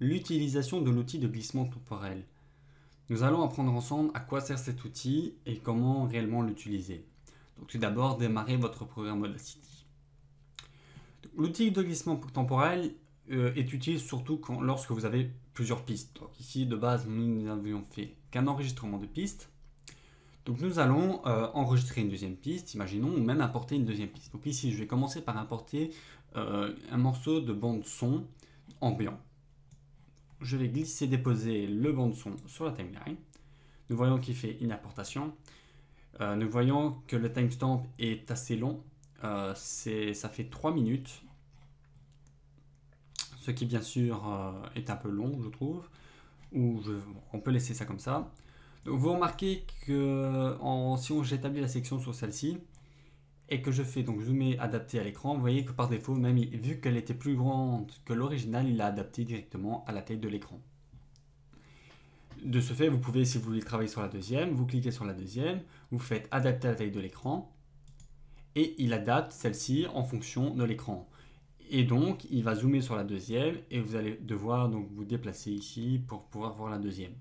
l'utilisation de l'outil de glissement temporel. Nous allons apprendre ensemble à quoi sert cet outil et comment réellement l'utiliser. Donc tout d'abord, démarrez votre programme Audacity. L'outil de glissement temporel est utile surtout lorsque vous avez plusieurs pistes. Donc ici, de base, nous n'avions fait qu'un enregistrement de pistes. Donc nous allons enregistrer une deuxième piste, imaginons, ou même importer une deuxième piste. Donc ici, je vais commencer par importer un morceau de bande son ambiant. Je vais glisser, déposer le bande son sur la timeline. Nous voyons qu'il fait une importation. Nous voyons que le timestamp est assez long. Ça fait 3 minutes. Ce qui bien sûr est un peu long, je trouve. On peut laisser ça comme ça. Donc, vous remarquez que si j'établis la section sur celle-ci et que je fais donc zoomer adapté à l'écran, vous voyez que par défaut, même vu qu'elle était plus grande que l'original, il l'a adapté directement à la taille de l'écran. De ce fait, vous pouvez, si vous voulez travailler sur la deuxième, vous cliquez sur la deuxième, vous faites adapter à la taille de l'écran et il adapte celle-ci en fonction de l'écran. Et donc, il va zoomer sur la deuxième et vous allez devoir donc vous déplacer ici pour pouvoir voir la deuxième.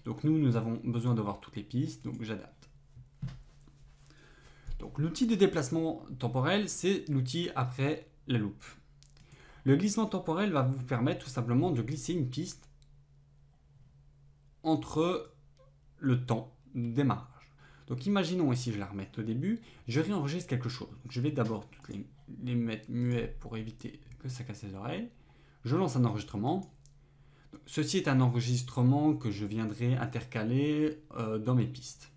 Donc nous avons besoin de voir toutes les pistes, donc j'adapte. Donc l'outil de déplacement temporel, c'est l'outil après la loupe. Le glissement temporel va vous permettre tout simplement de glisser une piste entre le temps de démarrage. Donc imaginons ici, je la remette au début, je réenregistre quelque chose. Donc, je vais d'abord toutes les mettre muets pour éviter que ça casse les oreilles. Je lance un enregistrement. Ceci est un enregistrement que je viendrai intercaler dans mes pistes.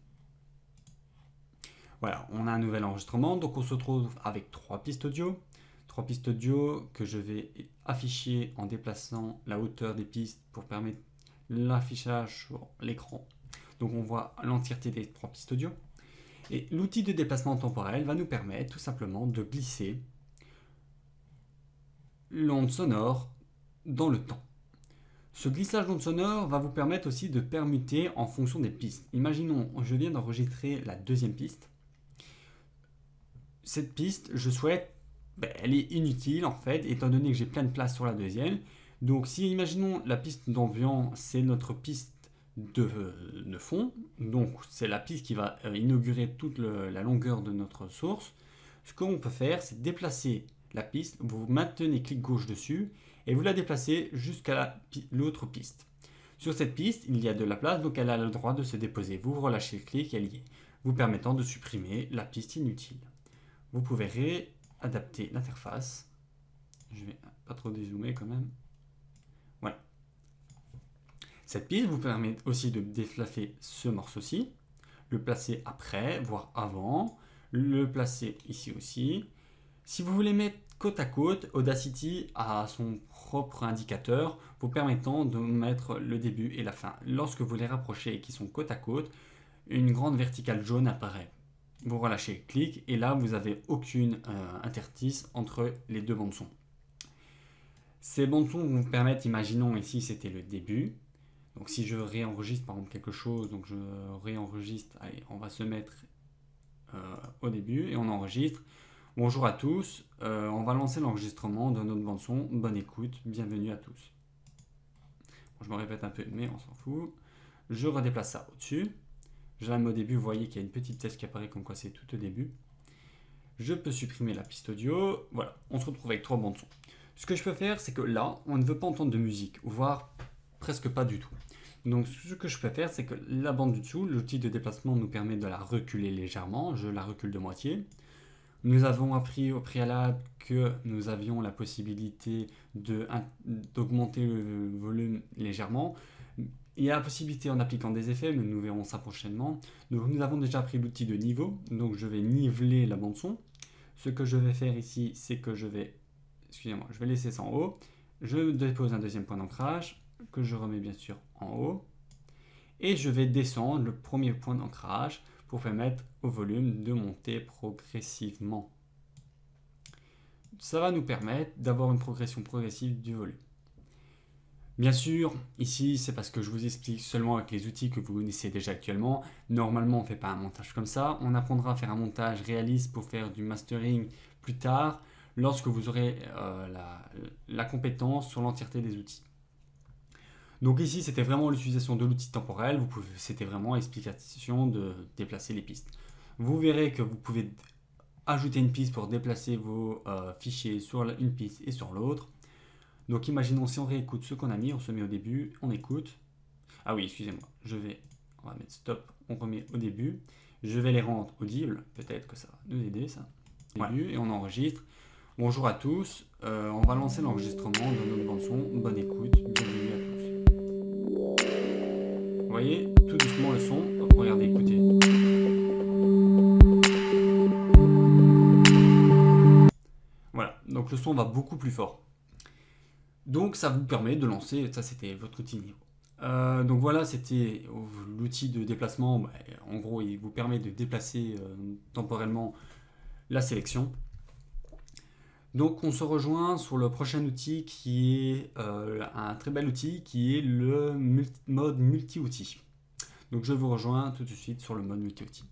Voilà, on a un nouvel enregistrement, donc on se retrouve avec 3 pistes audio. 3 pistes audio que je vais afficher en déplaçant la hauteur des pistes pour permettre l'affichage sur l'écran. Donc on voit l'entièreté des 3 pistes audio. Et l'outil de déplacement temporel va nous permettre tout simplement de glisser l'onde sonore dans le temps. Ce glissage d'onde sonore va vous permettre aussi de permuter en fonction des pistes. Imaginons, je viens d'enregistrer la deuxième piste. Cette piste, je souhaite, elle est inutile en fait, étant donné que j'ai plein de place sur la deuxième. Donc si, imaginons, la piste d'ambiance, c'est notre piste de fond, donc c'est la piste qui va inaugurer toute la longueur de notre source. Ce qu'on peut faire, c'est déplacer la piste, vous maintenez clic gauche dessus, et vous la déplacez jusqu'à l'autre piste. Sur cette piste, il y a de la place, donc elle a le droit de se déposer. Vous relâchez le clic, elle y est, vous permettant de supprimer la piste inutile. Vous pouvez réadapter l'interface. Je vais pas trop dézoomer quand même. Voilà. Cette piste vous permet aussi de déflaffer ce morceau-ci, le placer après, voire avant, le placer ici aussi. Si vous voulez mettre côte à côte, Audacity a son propre indicateur vous permettant de mettre le début et la fin. Lorsque vous les rapprochez et qu'ils sont côte à côte, une grande verticale jaune apparaît. Vous relâchez clic et là vous n'avez aucune interstice entre les deux bandes son. Ces bandes son vous permettent, imaginons ici c'était le début. Donc si je réenregistre par exemple quelque chose, donc je réenregistre, allez, on va se mettre au début et on enregistre. Bonjour à tous, on va lancer l'enregistrement de notre bande son. Bonne écoute, bienvenue à tous. Bon, je me répète un peu, mais on s'en fout. Je redéplace ça au-dessus. Je la mets au début, vous voyez qu'il y a une petite test qui apparaît comme quoi c'est tout au début. Je peux supprimer la piste audio. Voilà, on se retrouve avec 3 bandes son. Ce que je peux faire, c'est que là, on ne veut pas entendre de musique, voire presque pas du tout. Donc ce que je peux faire, c'est que la bande du dessous, l'outil de déplacement nous permet de la reculer légèrement. Je la recule de moitié. Nous avons appris au préalable que nous avions la possibilité d'augmenter le volume légèrement. Il y a la possibilité en appliquant des effets, mais nous verrons ça prochainement. Donc nous avons déjà pris l'outil de niveau, donc je vais niveler la bande son. Ce que je vais faire ici, c'est que je vais laisser ça en haut. Je dépose un deuxième point d'ancrage, que je remets bien sûr en haut. Et je vais descendre le premier point d'ancrage pour permettre au volume de monter progressivement. Ça va nous permettre d'avoir une progression progressive du volume. Bien sûr, ici, c'est parce que je vous explique seulement avec les outils que vous connaissez déjà actuellement. Normalement, on ne fait pas un montage comme ça. On apprendra à faire un montage réaliste pour faire du mastering plus tard, lorsque vous aurez la compétence sur l'entièreté des outils. Donc ici, c'était vraiment l'utilisation de l'outil temporel, c'était vraiment l'explication de déplacer les pistes. Vous verrez que vous pouvez ajouter une piste pour déplacer vos fichiers sur une piste et sur l'autre. Donc imaginons si on réécoute ce qu'on a mis, on se met au début, on écoute. Ah oui, excusez-moi, on va mettre stop, on remet au début. Je vais les rendre audibles, peut-être que ça va nous aider ça. Début, et on enregistre. Bonjour à tous, on va lancer l'enregistrement de notre bande son. Bonne écoute, bienvenue à tous. Vous voyez, tout doucement le son, regardez, écoutez. Voilà, donc le son va beaucoup plus fort. Donc ça vous permet de lancer, ça c'était votre outil niveau. Donc voilà, c'était l'outil de déplacement. En gros, il vous permet de déplacer temporellement la sélection. Donc on se rejoint sur le prochain outil qui est un très bel outil qui est le mode multi-outil. Donc je vous rejoins tout de suite sur le mode multi-outil.